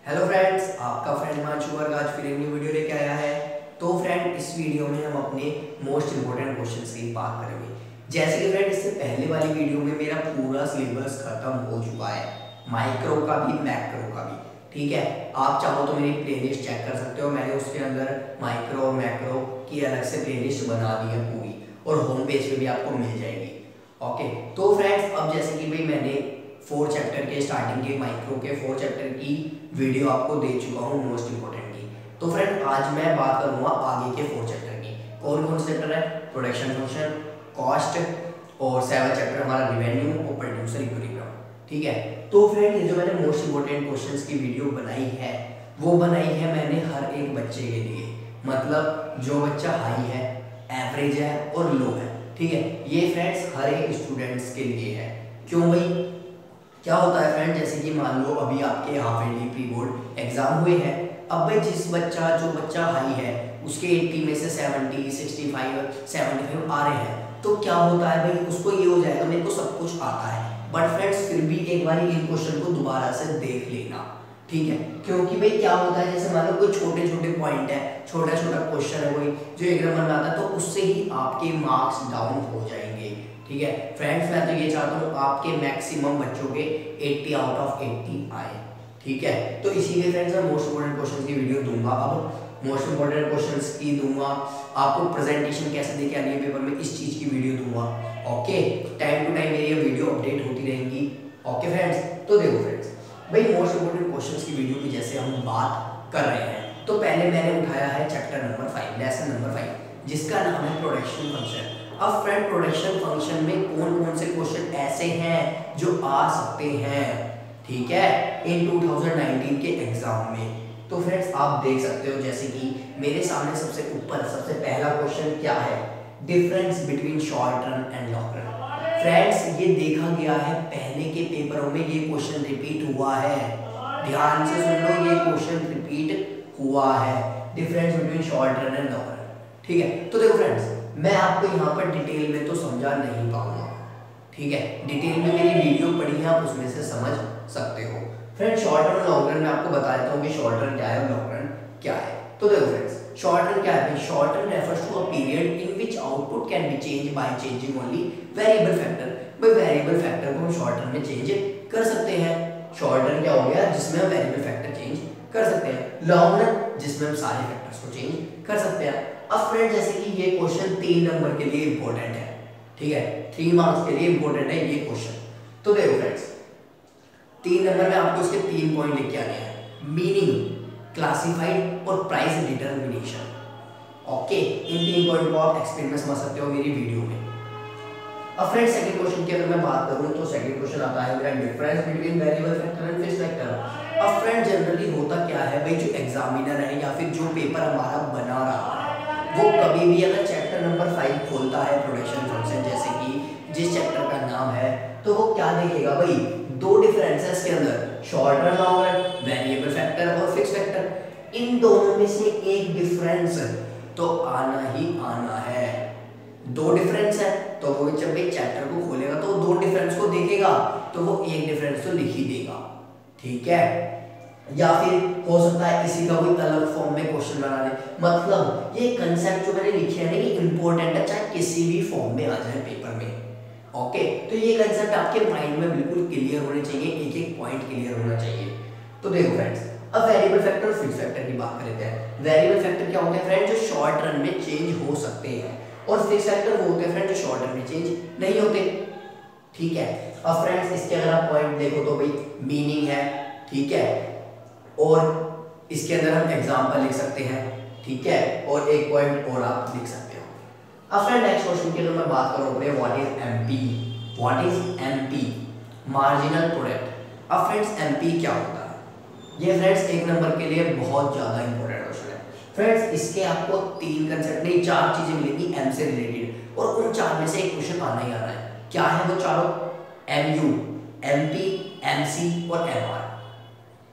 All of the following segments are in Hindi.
हेलो फ्रेंड्स, आपका फ्रेंड हिमांशु वर्ग आज फिर एक न्यू वीडियो लेके आया है। तो फ्रेंड, इस वीडियो में हम अपने मोस्ट इंपोर्टेंट क्वेश्चंस की बात करेंगे। जैसे कि फ्रेंड, इससे पहले वाली वीडियो में मेरा पूरा सिलेबस खत्म हो चुका है, माइक्रो का भी मैक्रो का भी। ठीक है, आप चाहो तो मेरी प्लेलिस्ट चेक कर सकते हो। मैंने उसके अंदर माइक्रो और मैक्रो की अलग से प्लेलिस्ट बना दी है पूरी, और होम पेज पे भी आपको मिल जाएगी। ओके, तो फ्रेंड्स, अब जैसे कि भाई मैंने 4 चैप्टर के स्टार्टिंग के माइक्रो के 4 चैप्टर की वीडियो आपको दे चुका हूँ मोस्ट इंपोर्टेंट की। तो फ्रेंड, आज मैं बात करूँगा आगे के 4 चैप्टर की। कौन कौन से चैप्टर है? प्रोडक्शन फंक्शन, कॉस्ट, और 7 चैप्टर हमारा रिवेन्यू और प्रोड्यूसर इक्विलिब्रियम। ठीक है, तो फ्रेंड, ये जो मैंने मोस्ट इंपोर्टेंट क्वेश्चंस की वीडियो बनाई है, वो बनाई है मैंने हर एक बच्चे के लिए। मतलब जो बच्चा हाई है, एवरेज है और लो है। ठीक है, ये फ्रेंड्स हर एक स्टूडेंट्स के लिए है। क्यों भाई? क्या होता है फ्रेंड, जैसे कि मान लो अभी आपके half yearly pre board exam हुए हैं। अब भाई जो बच्चा हाई है उसके 80 में से 70, 65, 75 आ रहे हैं, तो क्या होता है भाई, उसको ये हो जाएगा मेरे को सब कुछ आता है। बट फ्रेंड्स, फिर भी एक बार इन क्वेश्चन को दोबारा से देख लेना। ठीक है, क्योंकि भाई क्या होता है, जैसे मान लो कोई छोटे छोटे पॉइंट है, छोटा छोटा क्वेश्चन है कोई जो एक नंबर में आता है, तो उससे ही आपके मार्क्स डाउन हो जाएंगे। ठीक है फ्रेंड्स, मैं तो ये चाहता हूँ आपके मैक्सिमम बच्चों के 80 आउट ऑफ 80 आए। ठीक है, तो इसीलिए फ्रेंड्स मैं मोस्ट इंपोर्टेंट क्वेश्चंस की वीडियो दूंगा। अब मोस्ट इंपोर्टेंट क्वेश्चंस की दूंगा, आपको प्रेजेंटेशन कैसे देके आनी है पेपर में, इस चीज की वीडियो दूंगा। ओके, टाइम टू टाइम मेरी ये वीडियो अपडेट होती रहेंगी। ओके फ्रेंड्स, तो देखो फ्रेंड्स, भाई मोस्ट इंपोर्टेंट क्वेश्चंस की वीडियो की जैसे हम बात कर रहे हैं, तो पहले मैंने उठाया है चैप्टर नंबर 5, लेसन नंबर 5, जिसका नाम है प्रोडक्शन फंक्शन। अब फ्रेंड, प्रोडक्शन फंक्शन में कौन कौन से क्वेश्चन ऐसे हैं जो आ सकते हैं, ठीक है, इन 2019 के एग्जाम में। तो फ्रेंड्स, आप देख सकते हो जैसे कि मेरे सामने सबसे ऊपर सबसे पहला क्वेश्चन क्या है? Difference between short run and long run. Friends, ये देखा गया है पहले के पेपरों में, ये क्वेश्चन रिपीट हुआ है। ध्यान से सुन लो, ये क्वेश्चन रिपीट हुआ है, difference between short run and long run. ठीक है, तो देखो फ्रेंड्स, मैं आपको यहाँ पर डिटेल में तो समझा नहीं पाऊंगा। ठीक है, डिटेल में मेरी वीडियो पढ़ी है, आप उसमें से समझ सकते हो। Friend, short run long run में आपको बता देता हूँ कि शॉर्ट रन क्या है और लॉन्ग रन क्या है। तो देखो फ्रेंड्स, शॉर्ट रन क्या है? Short run refers to a period in which output can be change by changing only variable factor. भाई वेरिएबल फैक्टर को हम शॉर्ट रन में चेंज कर सकते हैं। शॉर्ट रन क्या हो गया? जिसमें हम वेरिएबल फैक्टर चेंज कर सकते हैं। लॉन्ग रन जिसमें हम सारे फैक्टर्स को चेंज कर सकते हैं। अब फ्रेंड, जैसे कि ये क्वेश्चन 3 नंबर के लिए इंपॉर्टेंट है। ठीक है, 3 मार्क्स के लिए इंपॉर्टेंट है ये क्वेश्चन। तो देखो फ्रेंड्स, 3 नंबर में आपको इसके 3 पॉइंट लिख के आने हैं: मीनिंग, क्लासिफाइड और प्राइस डिटरमिनेशन। ओके, इन 3 पॉइंट को आप एक्सप्लेन में समझ सकते हो मेरी वीडियो में। अब फ्रेंड, सेकंड क्वेश्चन की अगर मैं बात करूं तो सेकंड क्वेश्चन आता है मेरा difference between variable factor and fixed factor. अब फ्रेंड, जनरली होता क्या है भाई, जो एग्जामिनर है या फिर जो पेपर हमारा बना रहा है, वो कभी भी अगर चैप्टर नंबर 5 खोलता है प्रोडक्शन फंक्शन, जैसे कि जिस चैप्टर का नाम है, तो वो क्या देखेगा भाई? 2 डिफरेंसेस के अंदर, short run long run, variable factor और फिक्स्ड फैक्टर, इन दोनों में से एक डिफरेंस तो आना ही आना है। 2 डिफरेंस है तो वो जब भी चैप्टर को खोलेगा तो 2 डिफरेंस को देखेगा, तो वो एक डिफरेंस तो लिख ही देगा। ठीक है, या फिर हो सकता है इसी का कोई अलग फॉर्म में क्वेश्चन बना दे। मतलब ये कंसेप्ट जो मैंने लिखे हैं ना, ये इंपॉर्टेंट है, चाहे किसी भी फॉर्म में आ जाए पेपर में। ओके, तो ये कंसेप्ट आपके माइंड में बिल्कुल क्लियर होने चाहिए, एक एक पॉइंट क्लियर होना चाहिए। तो देखो फ्रेंड्स, अब वेरिएबल फैक्टर और फिक्स्ड फैक्टर की बात करते हैं। वेरिएबल फैक्टर क्या होते हैं फ्रेंड? जो शॉर्ट रन में चेंज हो सकते हैं, और फिक्स्ड फैक्टर वो होते हैं फ्रेंड जो शॉर्ट रन में चेंज नहीं होते। ठीक है, अब फ्रेंड्स, इसके अगर आप पॉइंट देखो तो भाई मीनिंग है, ठीक है, और इसके अंदर हम एग्जांपल लिख सकते हैं। ठीक है, और एक पॉइंट और आप लिख सकते हो। अब फ्रेंड, नेक्स्ट क्वेश्चन की अगर मैं बात करूं अपने, what is MP? What is MP? Marginal product. अब फ्रेंड्स, एमपी क्या होता है? ये फ्रेंड्स 1 नंबर के लिए बहुत ज्यादा इंपॉर्टेंट क्वेश्चन है। फ्रेंड्स, इसके आपको 3 कंसेप्ट नहीं 4 चीजें मिलेंगी एम से रिलेटेड, और उन 4 में से एक क्वेश्चन आना ही आना है। क्या है वो चारों? एमयू, एमपी, एमसी और एमआर।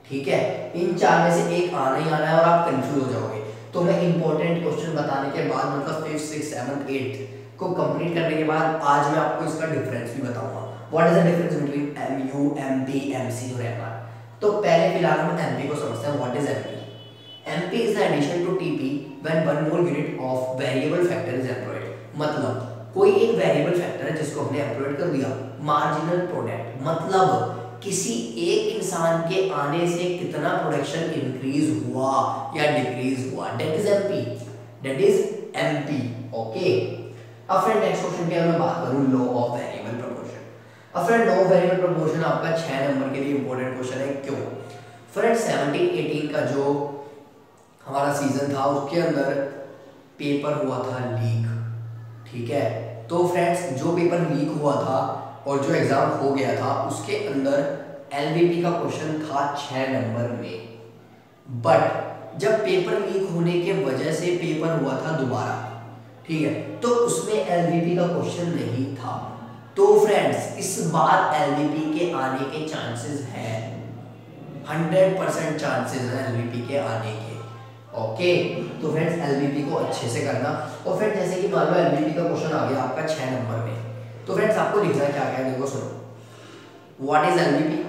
ठीक है, इन 4 में से एक आना ही आना है और आप कंफ्यूज हो जाओगे। तो मैं इंपॉर्टेंट क्वेश्चन बताने के बाद, मतलब 5th 6th 7th 8th को कंप्लीट करने के बाद, आज मैं आपको इसका डिफरेंस भी बताऊंगा। What is the difference between MU, MP, MC और एमआर। तो पहले फिलहाल हम एमपी को समझते हैं। What is MP? MP is the addition to TP when one more unit of variable factor is employed. मतलब कोई एक वेरिएबल फैक्टर है जिसको हमने एम्प्लॉयड कर दिया। मार्जिनल प्रोडक्ट मतलब किसी एक इंसान के आने से कितना प्रोडक्शन इंक्रीज हुआ या डिक्रीज हुआ, that is MP, that is MP. Okay, अब फ्रेंड नेक्स्ट क्वेश्चन की मैं बात करूं, लॉ ऑफ वेरिएबल प्रोपोर्शन। अब friend law of variable proportion आपका 6 नंबर के लिए इंपॉर्टेंट क्वेश्चन है। क्यों? फ्रेंड 17-18 का जो हमारा सीजन था उसके अंदर पेपर हुआ था लीक, ठीक है। तो फ्रेंड्स जो पेपर लीक हुआ था और जो एग्जाम हो गया था उसके अंदर एलवीपी का क्वेश्चन था 6 नंबर में, बट जब पेपर लीक होने के वजह से पेपर हुआ था दोबारा, ठीक है, तो उसमें एलवीपी का क्वेश्चन नहीं था। तो फ्रेंड्स इस बार एलवीपी के आने के चांसेस है, 100% चांसेस है एलवीपी के आने के। ओके, तो फ्रेंड्स एलवीपी को अच्छे से करना। और फ्रेंड्स जैसे कि मान लो एलवीपी का क्वेश्चन आ गया आपका 6 नंबर में, तो फ्रेंड्स आपको लिखना क्या क्या है, देखो सुनो। व्हाट इज एलवीपी,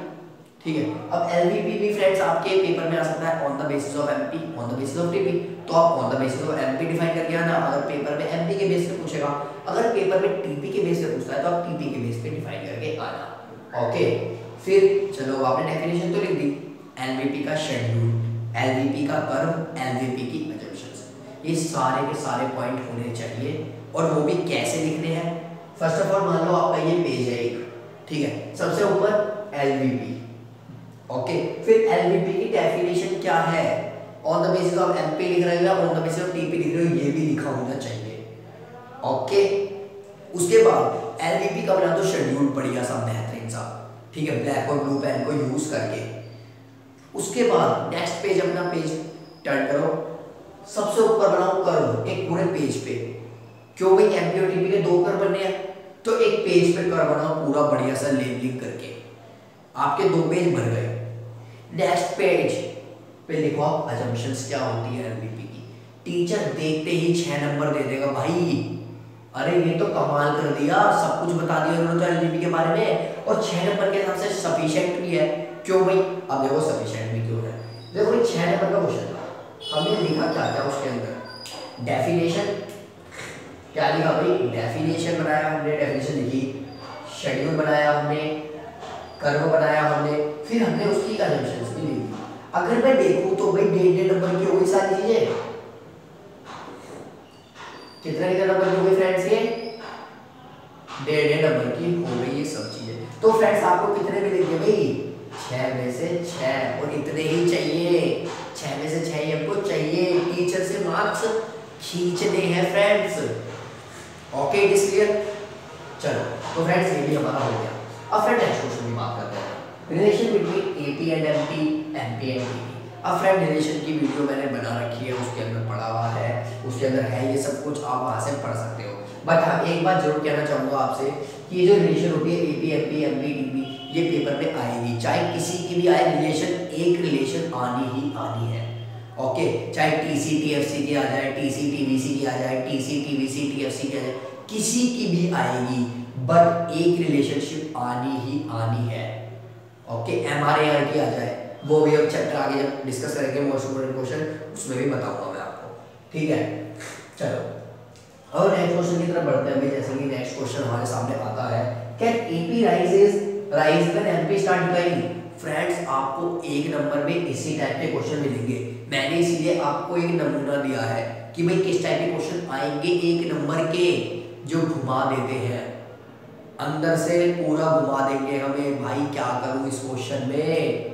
ठीक है। अब एलवीपी भी फ्रेंड्स आपके पेपर में आ सकता है on the basis of MP, on the basis of TP. तो आप on the basis of MP define करके आना अगर पेपर में एमपी के बेस पे पूछेगा। अगर पेपर में टीपी के बेस पे पूछता है तो आप टीपी के बेस पे डिफाइन करके आना। ओके, फिर चलो आपने डेफिनेशन तो लिख दी, एलवीपी का शेड्यूल, एलवीपी का कर्व, एलवीपी की असम्पशंस, ये सारे के सारे पॉइंट होने चाहिए। और वो भी कैसे लिखने हैं? फर्स्ट ऑफ ऑल मान लो आपका ये पेज है एक, ठीक है, सबसे ऊपर एलवीपी। ओके, फिर एलवीपी की डेफिनेशन क्या है? On the basis of MP लिख रहे हो या on the basis of TP लिख रहे हो, ये भी लिखा होना चाहिए। ओके, उसके बाद एलवीपी का बना दो शेड्यूल बढ़िया सा बेहतरीन सा, ठीक है, ब्लैक और ब्लू पेन को यूज करके। उसके बाद नेक्स्ट पेज अपना पेज टर्न करो, सबसे ऊपर बनाओ कर्व एक पूरे पेज पे। क्यों भाई? एमपी और टीपी के 2 कर्व बनने हैं, तो एक पेज पे कर्व बनाओ पूरा बढ़िया सा लेबलिंग करके, आपके 2 पेज भर गए। नेक्स्ट पेज पे लिखो आप असम्पशंस क्या होती है एलवीपी की। टीचर देखते ही 6 नंबर दे देगा भाई, अरे ये तो कमाल कर दिया, सब कुछ बता दिया उन्होंने तो एलवीपी के बारे में, और 6 नंबर के हिसाब से सफिशिएंट भी है। क्यों भाई? अब देखो सफिशिएंट भी क्यों है, देखो 6 नंबर का क्वेश्चन था, हमने लिखा क्या था उसके अंदर, डेफिनेशन क्या लिखा भाई, डेफिनेशन बनाया हमने, डेफिनेशन लिखी, शेड्यूल बनाया हमने, कर्व बनाया हमने, फिर हमने उसकी असम्पशंस भी लिखी। अगर मैं देखूं तो भाई डेढ़ नंबर की हो गई सारी चीजें। कितने नंबर की हो गई फ्रेंड्स? ये 1.5 नंबर की हो गई ये सब चीजें। तो फ्रेंड्स आपको कितने मिलेंगे भाई? 6 में से 6, और इतने ही चाहिए, 6 में से 6 ही हमको चाहिए, टीचर से मार्क्स खींचने हैं friends. Okay, it is clear. चलो तो फ्रेंड्स ये भी हमारा हो गया। अब फ्रेंड नेक्स्ट क्वेश्चन की बात करते हैं, relation between AP and MP, MP and TP. अब फ्रेंड रिलेशन की वीडियो मैंने बना रखी है, उसके अंदर पढ़ा हुआ है, उसके अंदर है ये सब कुछ, आप वहां से पढ़ सकते हो। बट हाँ एक बात जरूर कहना चाहूंगा आपसे कि ये जो रिलेशन होती है एपी एमपी एमपी टीपी, ये पेपर में आएगी, चाहे किसी की भी आए रिलेशन, एक रिलेशन आनी ही आनी है। ओके, चाहे टीसी टीएफसी की आ जाए, टीसी टीवीसी की आ जाए, टीसी टीवीसी टीएफसी की आ जाए, किसी की भी आएगी, बट एक रिलेशनशिप आनी ही आनी है। ओके, एमआरएआर की आ जाए, वो भी अब चैप्टर आगे जब डिस्कस करेंगे मोस्ट इंपोर्टेंट क्वेश्चन, उसमें भी बताऊंगा मैं आपको, ठीक है। चलो और नेक्स्ट क्वेश्चन की तरफ बढ़ते हैं। जैसे कि नेक्स्ट क्वेश्चन हमारे सामने आता है, can AP rise when MP start declining. Friends आपको 1 नंबर में इसी टाइप के क्वेश्चन मिलेंगे, मैंने इसीलिए आपको एक नमूना दिया है कि भाई किस टाइप के क्वेश्चन आएंगे 1 नंबर के, जो घुमा देते हैं, अंदर से पूरा घुमा देंगे हमें, भाई क्या करूं इस क्वेश्चन में,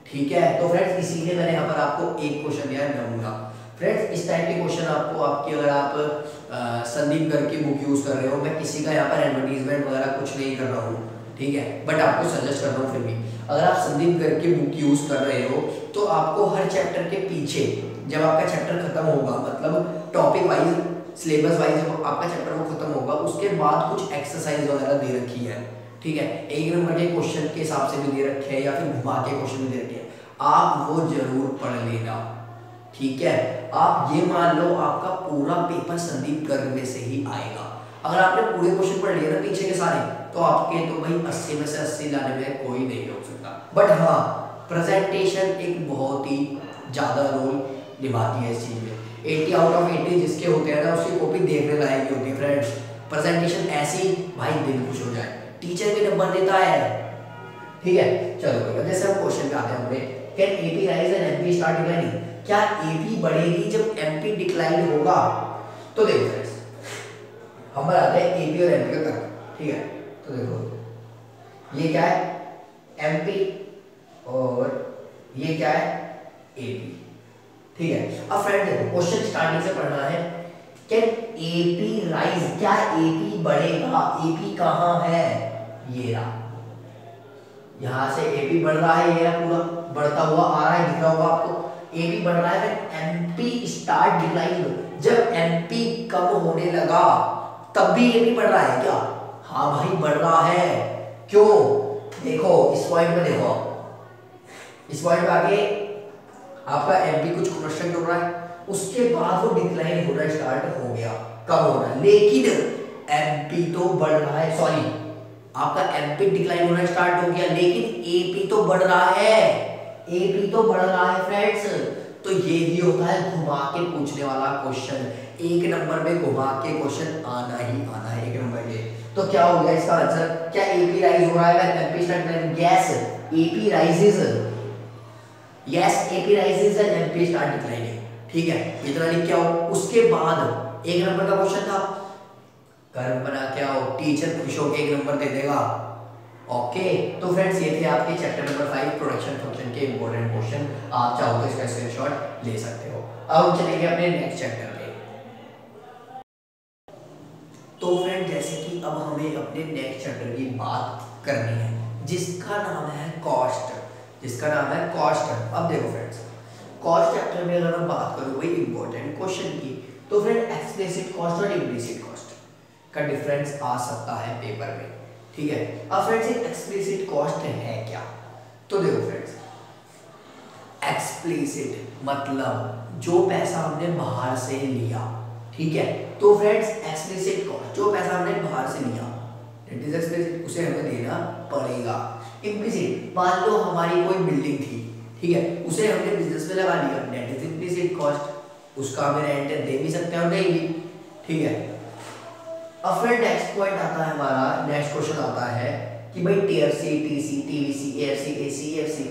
ठीक है। तो फ्रेंड्स इसीलिए मैंने यहाँ पर आपको एक क्वेश्चन दिया है नमूना। फ्रेंड्स इस टाइप के क्वेश्चन आपको आपकी, अगर आप संदीप गर्ग की बुक यूज कर रहे हो, मैं किसी का यहाँ पर एडवर्टीजमेंट वगैरह कुछ नहीं कर रहा हूँ, ठीक है, बट आपको सजेस्ट कर रहा हूँ। फिर भी अगर आप संदीप गर्ग की बुक यूज कर रहे हो तो आपको हर चैप्टर के पीछे, जब आपका चैप्टर खत्म होगा, मतलब टॉपिक वाइज सिलेबस वाइज जब आपका चैप्टर वो खत्म होगा, उसके बाद कुछ एक्सरसाइज वगैरह दे रखी है, ठीक है, 1 नंबर के क्वेश्चन के हिसाब से भी दे रखे हैं या फिर घुमा के क्वेश्चन भी दे रखे हैं, आप वो जरूर पढ़ लेना, ठीक है। आप ये मान लो आपका पूरा पेपर संदीप गर्ग में से ही आएगा। अगर आपने पूरे क्वेश्चन पढ़ लिए ना पीछे के सारे, तो आपके तो भाई 80 में से 80 लाने में कोई नहीं रोक सकता। बट हाँ प्रेजेंटेशन एक बहुत ही ज़्यादा रोल निभाती है इस चीज़ में। 80 आउट ऑफ 80 जिसके होते हैं ना उसकी कॉपी देखने लायक होती है फ्रेंड्स। प्रेजेंटेशन ऐसी भाई दिल खुश हो जाए, टीचर भी नंबर देता है। ठीक है, चलो भैया जैसे हम क्वेश्चन पे आते हैं हमने, can AP rise and MP start declining? क्या एपी बढ़ेगी जब एमपी डिक्लाइन होगा? तो देखो फ्रेंड्स, हम बनाते हैं एपी और एमपी का कर्व। ठीक है, तो देखो ये क्या है एमपी और ये क्या है एपी। ठीक है, अब फ्रेंड देखो क्वेश्चन स्टार्टिंग से पढ़ना है। कैन एपी राइज, क्या एपी बढ़ेगा? एपी कहाँ है? ये रहा, यहां से एपी बढ़ रहा है, ये पूरा बढ़ता हुआ आ रहा है, दिख रहा होगा आपको। एपी बढ़ रहा है, फिर एमपी स्टार्ट डिक्लाइन। जब एमपी कम होने लगा तब भी एपी बढ़ रहा है क्या? हाँ भाई बढ़ रहा है। क्यों? देखो इस पॉइंट में, देखो इस पॉइंट पे आगे आपका एमपी कुछ क्वेश्चन कर रहा है, उसके बाद वो डिक्लाइन होना स्टार्ट हो गया, कम होना, लेकिन एमपी तो बढ़ रहा है, सॉरी आपका एमपी डिक्लाइन होना स्टार्ट हो गया, लेकिन एपी तो बढ़ रहा है। एपी तो बढ़ रहा है फ्रेंड्स। तो ये भी होता है घुमा के पूछने वाला क्वेश्चन। एक नंबर में घुमा के क्वेश्चन आना ही आना है एक नंबर के। तो क्या हो गया इसका आंसर? क्या एपी राइज हो रहा है? MP start decline? Yes AP rises, yes AP rises and MP start declining. ठीक है, इतना लिख के आओ। उसके बाद एक नंबर का क्वेश्चन था, कर्व बना के आओ, टीचर खुश होकर एक नंबर दे देगा। ओके, तो फ्रेंड्स ये थे आपके चैप्टर नंबर 5 प्रोडक्शन फंक्शन के इंपॉर्टेंट क्वेश्चन। आप चाहो तो इसका स्क्रीनशॉट ले सकते हो। अब हम चलेंगे अपने नेक्स्ट चैप्टर पे। तो फ्रेंड जैसे कि अब हमें अपने नेक्स्ट चैप्टर की बात करनी है, जिसका नाम है कॉस्ट, जिसका नाम है कॉस्ट। अब देखो फ्रेंड्स, कॉस्ट चैप्टर में अगर हम बात करूं वही इंपॉर्टेंट क्वेश्चन की, तो फ्रेंड एक्सप्लिसिट कॉस्ट और इम्प्लिसिट कॉस्ट का डिफरेंस आ सकता है पेपर में। ठीक है, अब फ्रेंड्स एक्सप्लिसिट कॉस्ट है क्या? तो देखो फ्रेंड्स, एक्सप्लिसिट मतलब जो पैसा हमने बाहर से लिया। ठीक है, तो फ्रेंड्स एक्सप्लिसिट कॉस्ट जो पैसा हमने बाहर से लिया दैट इज एक्सप्लिसिट, उसे हमें देना पड़ेगा। इम्प्लिसिट, मान लो हमारी कोई बिल्डिंग थी, ठीक है, उसे हमने बिजनेस में लगा दिया, दैट इज इम्प्लिसिट कॉस्ट, उसका हमें रेंट दे भी सकते हैं और नहीं भी। ठीक है, अब फिर नेक्स्ट पॉइंट आता है हमारा, नेक्स्ट क्वेश्चन आता है कि भाई TFC, TC, TVC, AFC, AC, FC.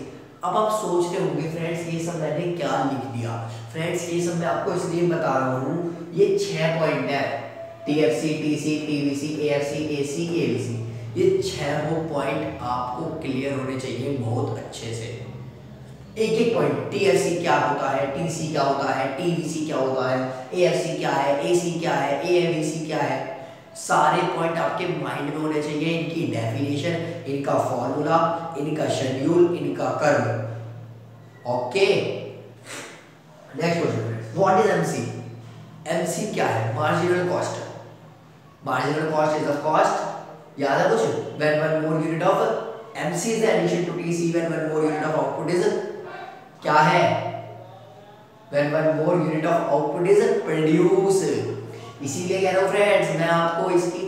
अब आप सोच रहे होंगे फ्रेंड्स ये सब मैंने क्या लिख दिया? फ्रेंड्स ये सब मैं आपको इसलिए बता रहा हूँ, ये 6 पॉइंट है, TFC, TC, TVC, AFC, AC, AVC, ये 6 पॉइंट आपको क्लियर होने चाहिए बहुत अच्छे से। एक एक पॉइंट, टीएफसी क्या होता है, टीसी क्या होता है, टीवीसी क्या होता है, एएफसी क्या है, एसी क्या है, एएवीसी क्या है, सारे पॉइंट आपके माइंड में होने चाहिए। इनकी डेफिनेशन, इनका फॉर्मूला, इनका शेड्यूल, इनका curve. Okay, next question, what is MC? MC क्या है? Marginal cost. Marginal cost is the cost, याद है कुछ? When one more unit of MC is addition to TC, when one more unit of output is क्या है? When one more unit of output is produce. इसीलिए कह रहा हूं फ्रेंड्स, मैं आपको इसकी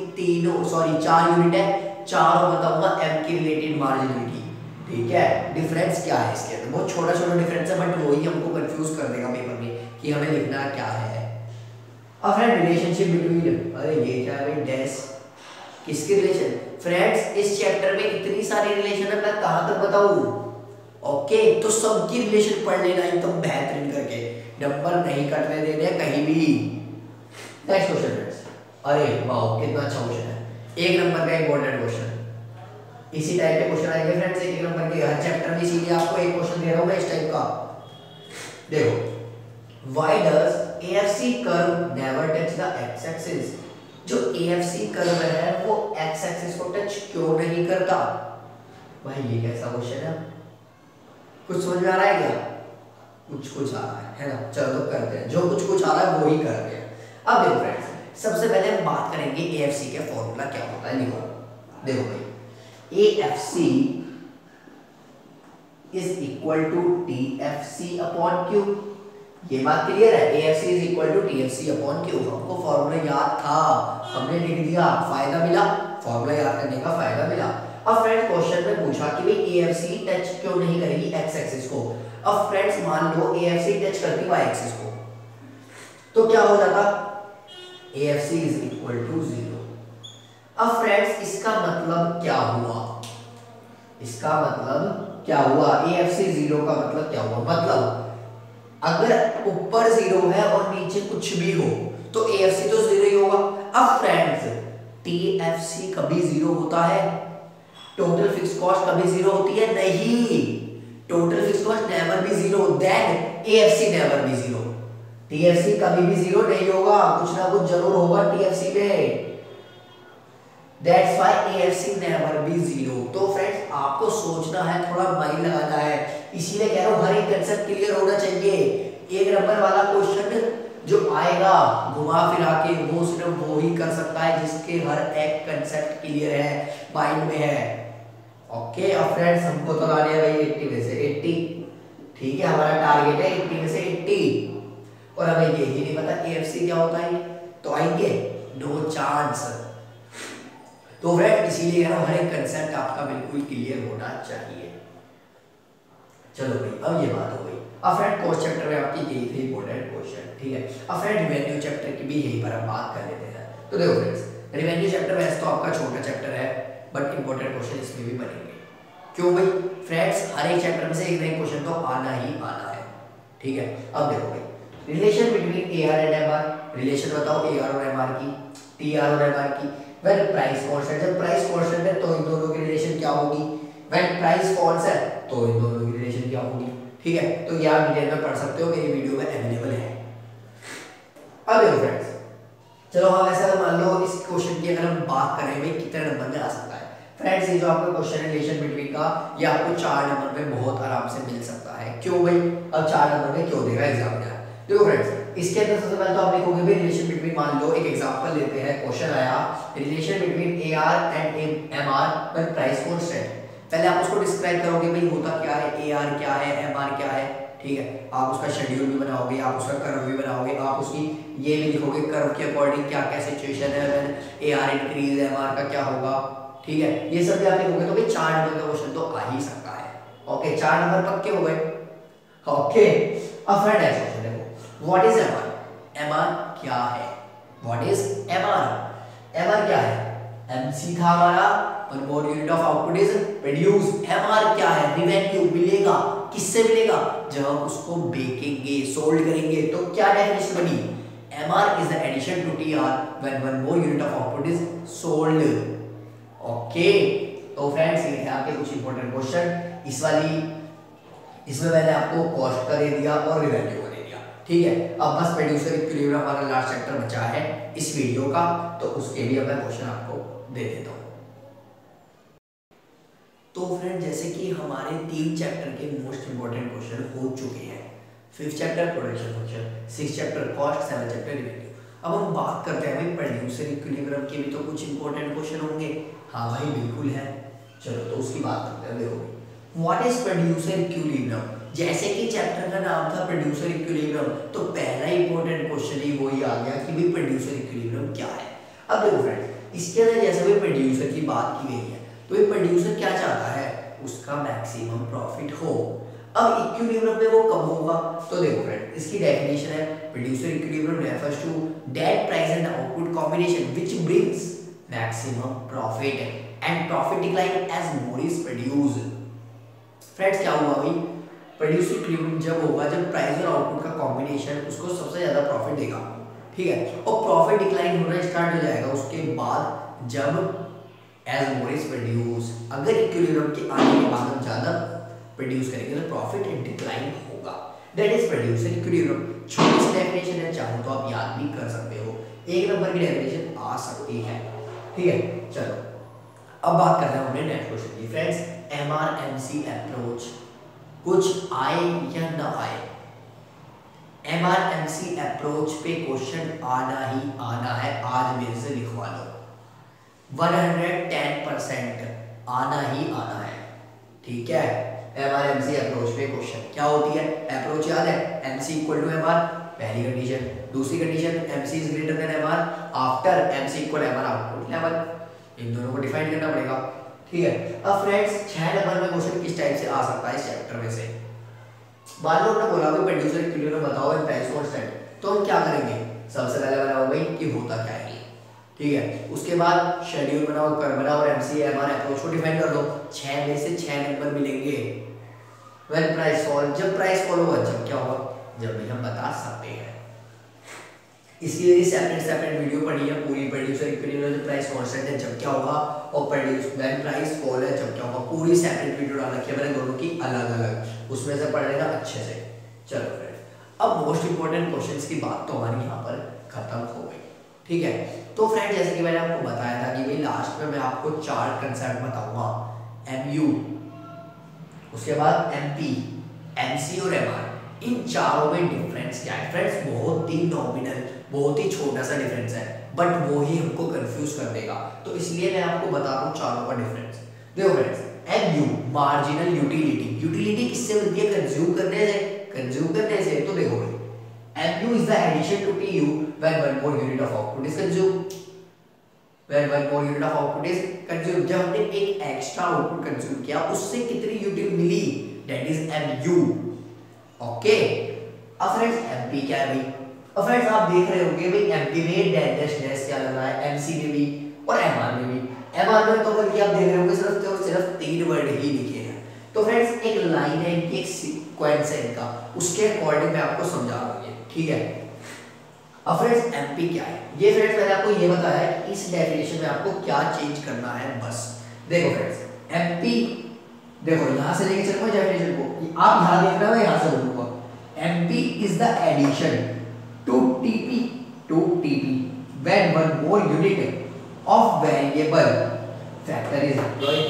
4 यूनिट है, चारों बताऊंगा एम के रिलेटेड मार्जिनलिटी। ठीक है, डिफरेंस क्या है इसके अंदर? बहुत छोटा छोटा डिफरेंस है, बट वही हमको कंफ्यूज कर देगा पेपर में कि हमें लिखना क्या है। अब फ्रेंड रिलेशनशिप बिटवीन, अरे ये क्या है भाई? डैश, किसके रिलेशन? फ्रेंड्स इस चैप्टर में इतनी सारी रिलेशन है, मैं कहां तक बताऊं? ओके, तो सबकी रिलेशन पढ़ लेना एकदम बेहतरीन करके, नंबर नहीं कटने देने कहीं भी। नेक्स्ट क्वेश्चन फ्रेंड्स, अरे वाओ कितना अच्छा क्वेश्चन है, 1 नंबर का इंपॉर्टेंट क्वेश्चन। इसी टाइप के क्वेश्चन आएंगे फ्रेंड्स 1 नंबर के हर चैप्टर में, इसीलिए आपको एक क्वेश्चन दे रहा हूं मैं इस टाइप का। देखो, why does AFC curve never touch the x axis? जो एएफसी कर्व है वो एक्स एक्सिस को टच क्यों नहीं करता? भाई ये कैसा क्वेश्चन है? कुछ समझ में आ रहा है क्या? कुछ आ रहा है ना? चलो तो करते हैं, जो कुछ आ रहा है वो ही करते हैं। अब देखो फ्रेंड्स, सबसे पहले हम बात करेंगे एएफसी के फॉर्मूला क्या होता है। लिखो, देखो भाई, AFC is equal to TFC upon Q. ये बात क्लियर है? AFC is equal to TFC upon Q. हमको फॉर्मूला याद था, हमने लिख दिया, फायदा मिला, फॉर्मूला याद करने का फायदा मिला। अब फ्रेंड्स क्वेश्चन में पूछा कि भाई AFC टच क्यों नहीं करेगी x एक्सिस को। अब फ्रेंड्स मान लो AFC टच करती y एक्सिस को, तो क्या हो जाता, AFC इज इक्वल टू 0। अब फ्रेंड्स इसका मतलब क्या हुआ, इसका मतलब क्या हुआ, AFC 0 का मतलब क्या हुआ, मतलब अगर ऊपर 0 है और नीचे कुछ भी हो तो AFC तो 0 ही होगा। अब फ्रेंड्स TFC कभी 0 होता है, टोटल फिक्स कॉस्ट कभी 0 होती है नहीं, total fix cost never be 0, then AFC never be 0। TFC कभी भी 0 नहीं होगा, कुछ ना कुछ जरूर होगा TFC में, that's why AFC never be 0। तो फ्रेंड्स आपको सोचना है, थोड़ा माइंड लगाना है, इसीलिए कह रहा हूं हर एक कंसेप्ट क्लियर होना चाहिए। एक नंबर वाला क्वेश्चन जो आएगा घुमा फिरा के वो सिर्फ वो ही कर सकता है जिसके हर एक कंसेप्ट क्लियर है, माइंड में है। ओके, अब फ्रेंड्स हमको तो लाने है भाई 80 में से 80, ठीक है, हमारा टारगेट है 80 में से 80, और हमें ये ही नहीं पता AFC क्या होता है, तो आएंगे नो चांस। तो फ्रेंड इसीलिए कह रहा हूं हर एक कंसेप्ट आपका बिल्कुल क्लियर होना चाहिए। चलो भाई, अब ये बात हो गई। अब फ्रेंड कॉस्ट चैप्टर में आपकी यही थे इंपॉर्टेंट क्वेश्चन, ठीक है। अब फ्रेंड रिवेन्यू चैप्टर की भी यही पर हम बात कर लेते हैं। तो देखो फ्रेंड्स, रिवेन्यू चैप्टर वैसे तो आपका छोटा चैप्टर है, बट इंपॉर्टेंट क्वेश्चन इसमें भी बनेंगे। क्यों भाई, फ्रेंड्स हर एक चैप्टर में से एक नया क्वेश्चन तो आना ही आना है, ठीक है। अब देखो भाई, relation between AR and MR, relation बताओ AR और MR की, TR और MR की। व्हेन प्राइस कांस्टेंट, जब प्राइस कांस्टेंट है तो इन दोनों की रिलेशन क्या होगी, व्हेन प्राइस फॉल्स है तो इन दोनों की रिलेशन क्या होगी, ठीक है। तो ये आप डिटेल में पढ़ सकते हो, मेरी वीडियो में अवेलेबल है। अब देखो फ्रेंड्स, चलो हम ऐसा मान लो इस क्वेश्चन की अगर हम बात करें भाई कितने नंबर में आ सकता है। फ्रेंड्स ये जो आपका क्वेश्चन रिलेशन बिटवीन का, ये आपको 4 नंबर में बहुत आराम से मिल सकता है। क्यों भाई, अब 4 नंबर में क्यों देगा एग्जाम में। देखो फ्रेंड्स, इसके अंदर सबसे पहले तो आप लिखोगे भाई रिलेशन बिटवीन, मान लो एक एग्जांपल लेते हैं, क्वेश्चन आया relation between AR and MR when price constant. पहले आप उसको डिस्क्राइब करोगे भाई होता क्या है, AR क्या है, MR क्या है, ठीक है। आप उसका शेड्यूल भी बनाओगे, आप उसका कर्व भी बनाओगे, आप उसकी ये भी लिखोगे कर्व के अकॉर्डिंग क्या क्या सिचुएशन है, व्हेन AR इंक्रीज MR का क्या होगा, ठीक है। ये सब भी आप लिखोगे तो भाई 4 नंबर का क्वेश्चन तो आ ही सकता है। ओके, 4 नंबर पक्के हो गए। ओके, अब फ्रेंड नेक्स्ट क्वेश्चन देखो, व्हाट इज MR, MR क्या है, व्हाट इज MR, MR क्या है, MC था हमारा, one more unit of output is produce. MR क्या है, रिवेन्यू मिलेगा, किससे मिलेगा, जब हम उसको बेचेंगे, सोल्ड करेंगे। तो क्या डेफिनेशन बनी, MR is the addition to TR when one more unit of output is sold. Okay, तो फ्रेंड्स ये थे आपके कुछ इंपॉर्टेंट क्वेश्चन। इसमें मैंने आपको कॉस्ट का दे दिया और रिवेन्यू का दे दिया, ठीक है। अब बस प्रोड्यूसर इक्विलिब्रियम हमारा लास्ट चैप्टर बचा है इस वीडियो का, तो उसके लिए मैं क्वेश्चन आपको दे देता हूं। तो फ्रेंड जैसे कि हमारे 3 चैप्टर के मोस्ट इंपॉर्टेंट क्वेश्चन हो चुके हैं, 5th chapter production function, 6th chapter cost, 7th chapter revenue. अब हम बात करते हैं भाई प्रोड्यूसर इक्विलिब्रियम के भी तो कुछ इंपॉर्टेंट क्वेश्चन होंगे। हाँ भाई बिल्कुल है, चलो तो उसकी बात करते हैं। देखो व्हाट इज प्रोड्यूसर इक्विलिब्रियम, जैसे कि चैप्टर का नाम था प्रोड्यूसर इक्विलिब्रियम, तो पहला इंपॉर्टेंट क्वेश्चन ही वही आ गया कि भाई प्रोड्यूसर इक्विलिब्रियम क्या है। अब देखो फ्रेंड, इसके अंदर जैसे भाई प्रोड्यूसर की बात की गई है, तो ये प्रोड्यूसर क्या चाहता है, उसका मैक्सिमम प्रॉफिट हो। अब इक्विलिब्रियम में वो कब होगा, तो देखो फ्रेंड इसकी डेफिनेशन है, producer equilibrium refers to that price and output combination which brings maximum profit and profit decline as more is produced. Friends क्या हुआ भाई, प्रोड्यूसर इक्विलिब्रियम जब होगा जब प्राइस और आउटपुट का कॉम्बिनेशन उसको सबसे ज्यादा प्रॉफिट देगा, ठीक है। और प्रॉफिट डिक्लाइन होना स्टार्ट हो जाएगा उसके बाद जब एज मोर इज प्रोड्यूस, अगर इक्विलिब्रियम के आने के बाद हम ज्यादा प्रोड्यूस करेंगे तो प्रॉफिट डिक्लाइन होगा, दैट इज प्रोड्यूसर इक्विलिब्रियम। छोटी सी डेफिनेशन है, चाहो तो आप याद भी कर सकते हो, 1 नंबर की डेफिनेशन आ सकती है, ठीक है। चलो अब बात करते हैं अपने नेक्स्ट क्वेश्चन की। फ्रेंड्स MRMC अप्रोच कुछ आए या ना आए, MRMC अप्रोच पे क्वेश्चन आना ही आना है, आज मेरे से लिखवा लो, 110% आना ही आना है, ठीक है। MRMC अप्रोच पे क्वेश्चन क्या होती है, अप्रोच याद है, MC इक्वल टू MR पहली कंडीशन, दूसरी condition MC is greater than MR after MC equal MR output level, इन दोनों को डिफाइन करना पड़ेगा, ठीक है। अब फ्रेंड्स 6 नंबर में क्वेश्चन किस टाइप से आ सकता है इस चैप्टर में से। मान लो हमने बोला भाई प्रोड्यूसर इक्विलिब्रियम बताओ एंड प्राइस कांस्टेंट, तो हम क्या करेंगे, सबसे पहले बनाओ भाई कि होता क्या है ये, ठीक है। उसके बाद शेड्यूल बनाओ, कर बनाओ और एमसी एमआर अप्रोच को डिफाइन कर दो। 6 में से 6 नंबर मिलेंगे। व्हेन प्राइस फॉल, जब प्राइस फॉल होगा, जब क्या होगा, जब भी हम बता सकते हैं। इसलिए ये सेपरेट वीडियो पढ़ी है पूरी, प्रोड्यूसर इक्विलिब्रियम जब प्राइस कांस्टेंट है जब क्या होगा, और प्रोड्यूस व्हेन प्राइस फॉल है जब क्या होगा, पूरी सेपरेट वीडियो डाल रखी है मैंने दोनों की अलग अलग, उसमें से पढ़ लेना अच्छे से। चलो फ्रेंड्स, अब मोस्ट इंपोर्टेंट क्वेश्चंस की बात तो हमारी यहाँ पर खत्म हो गई, ठीक है। तो फ्रेंड जैसे कि मैंने आपको बताया था कि भाई लास्ट में मैं आपको 4 कंसेप्ट बताऊंगा, एमयू, उसके बाद एमपी, एमसी और एमआर। इन चारों में डिफरेंस क्या है फ्रेंड्स, बहुत ही नॉमिनल, बहुत ही छोटा सा डिफरेंस है, बट वो ही हमको कंफ्यूज कर देगा, तो इसलिए मैं आपको बता रहा हूँ चारों का डिफरेंस। देखो friends, MU marginal utility, utility किससे मिलती है, कंज्यूम करने से, कंज्यूम करने से। तो देखो भाई, MU is the addition to TU when one more unit of output is consumed. When one more unit of output is consumed, जब हमने एक एक्स्ट्रा आउटपुट कंज्यूम किया उससे कितनी यूटिल मिली, that is MU. ओके, अब फ्रेंड्स MP क्या है भाई, अब फ्रेंड्स आप देख रहे होंगे भाई MP में डैश डैश क्या लग रहा है, MC में भी और MR में भी। MR में तो बल्कि आप देख रहे होंगे सिर्फ और सिर्फ 3 वर्ड ही लिखे हैं। तो फ्रेंड्स एक लाइन है, एक सीक्वेंस है इनका, उसके अकॉर्डिंग मैं आपको समझा रहा हूँ, ठीक है। अब फ्रेंड्स एमपी क्या है, ये फ्रेंड्स मैंने आपको ये बताया है, इस डेफिनेशन में आपको क्या चेंज करना है बस। देखो फ्रेंड्स एमपी, देखो यहां से लेके चलूंगा डेफिनेशन को, आप यहां देख रहे हो, यहां से बोलूंगा, MP is the addition to TP when one more unit of variable factor is employed.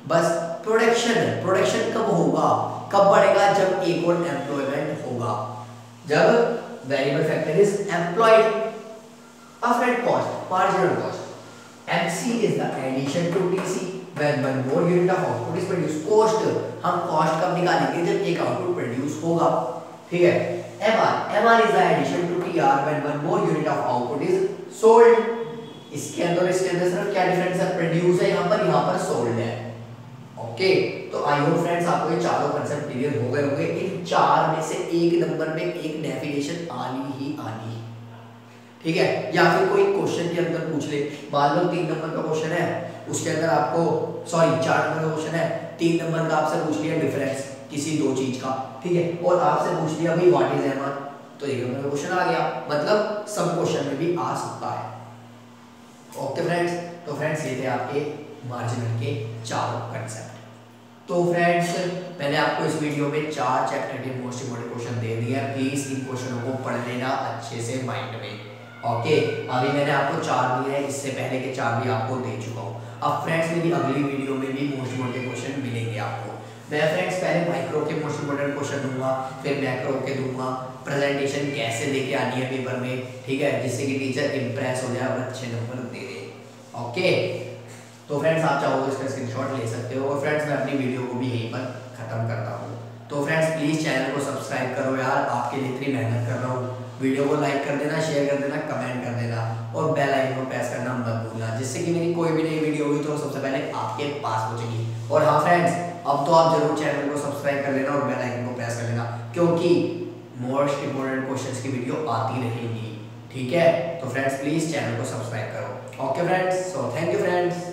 बस प्रोडक्शन कब होगा, कब बढ़ेगा, जब एक और एम्प्लॉयमेंट होगा, जब वेरिएबल फैक्टर इज एम्प्लॉयड। अब friend cost, marginal cost, MC is the addition to TC when one more unit of output is produce. Cost, हम कॉस्ट कब निकालेंगे, जब एक आउटपुट प्रोड्यूस होगा, ठीक है। MR is the addition to TR when one more unit of output is sold. इसके अंदर सिर्फ क्या डिफरेंस है, प्रोड्यूस है यहाँ पर सोल्ड है। ओके, तो आई होप फ्रेंड्स आपको ये चारों कांसेप्ट क्लियर हो गए होंगे। इन 4 में से एक नंबर में एक डेफिनेशन आनी ही आनी, ठीक है। या फिर कोई क्वेश्चन के अंदर पूछ ले, मान लो 3 नंबर का क्वेश्चन है, उसके अंदर आपको 4 नंबर का क्वेश्चन है, 3 नंबर का आपसे पूछ लिया डिफरेंस किसी दो चीज का, ठीक है, और आपसे पूछ लिया भाई व्हाट इज एमआर, तो 1 नंबर का क्वेश्चन आ गया, मतलब सब क्वेश्चन में भी आ सकता है। ओके फ्रेंड्स, तो फ्रेंड्स ये थे आपके मार्जिनल के 4 कांसेप्ट। तो फ्रेंड्स मैंने आपको इस वीडियो में 4 चैप्टर के मोस्ट इंपोर्टेंट क्वेश्चन दे दिए हैं, प्लीज इन क्वेश्चनों को पढ़ लेना अच्छे से माइंड में। ओके, अभी मैंने आपको 4 दिए हैं, इससे पहले के 4 भी आपको दे चुका हूँ। अब फ्रेंड्स मेरी अगली वीडियो में भी मोस्ट इंपोर्टेंट क्वेश्चन मिलेंगे आपको। मैं फ्रेंड्स पहले माइक्रो के मोस्ट इंपोर्टेंट क्वेश्चन दूंगा, फिर मैक्रो के दूंगा, प्रेजेंटेशन कैसे लेके आनी है पेपर में, ठीक है, जिससे कि टीचर इंप्रेस हो जाए और अच्छे नंबर दे दे। ओके, तो फ्रेंड्स आप चाहो तो इसका स्क्रीनशॉट ले सकते हो, और फ्रेंड्स मैं अपनी वीडियो को भी यहीं पर खत्म करता हूँ। तो फ्रेंड्स प्लीज़ चैनल को सब्सक्राइब करो यार, आपके लिए इतनी मेहनत कर रहा हूँ। वीडियो को लाइक कर देना, शेयर कर देना, कमेंट कर देना, और बेल आइकन को प्रेस करना मत भूलना, जिससे कि मेरी कोई भी नई वीडियो हुई तो सबसे पहले आपके पास पहुँचेगी। और हाँ फ्रेंड्स, अब तो आप जरूर चैनल को सब्सक्राइब कर लेना और बेल आइकन को प्रेस कर लेना, क्योंकि मोस्ट इंपोर्टेंट क्वेश्चंस की वीडियो आती रहेगी, ठीक है। तो फ्रेंड्स प्लीज़ चैनल को सब्सक्राइब करो। Okay friends, so thank you friends.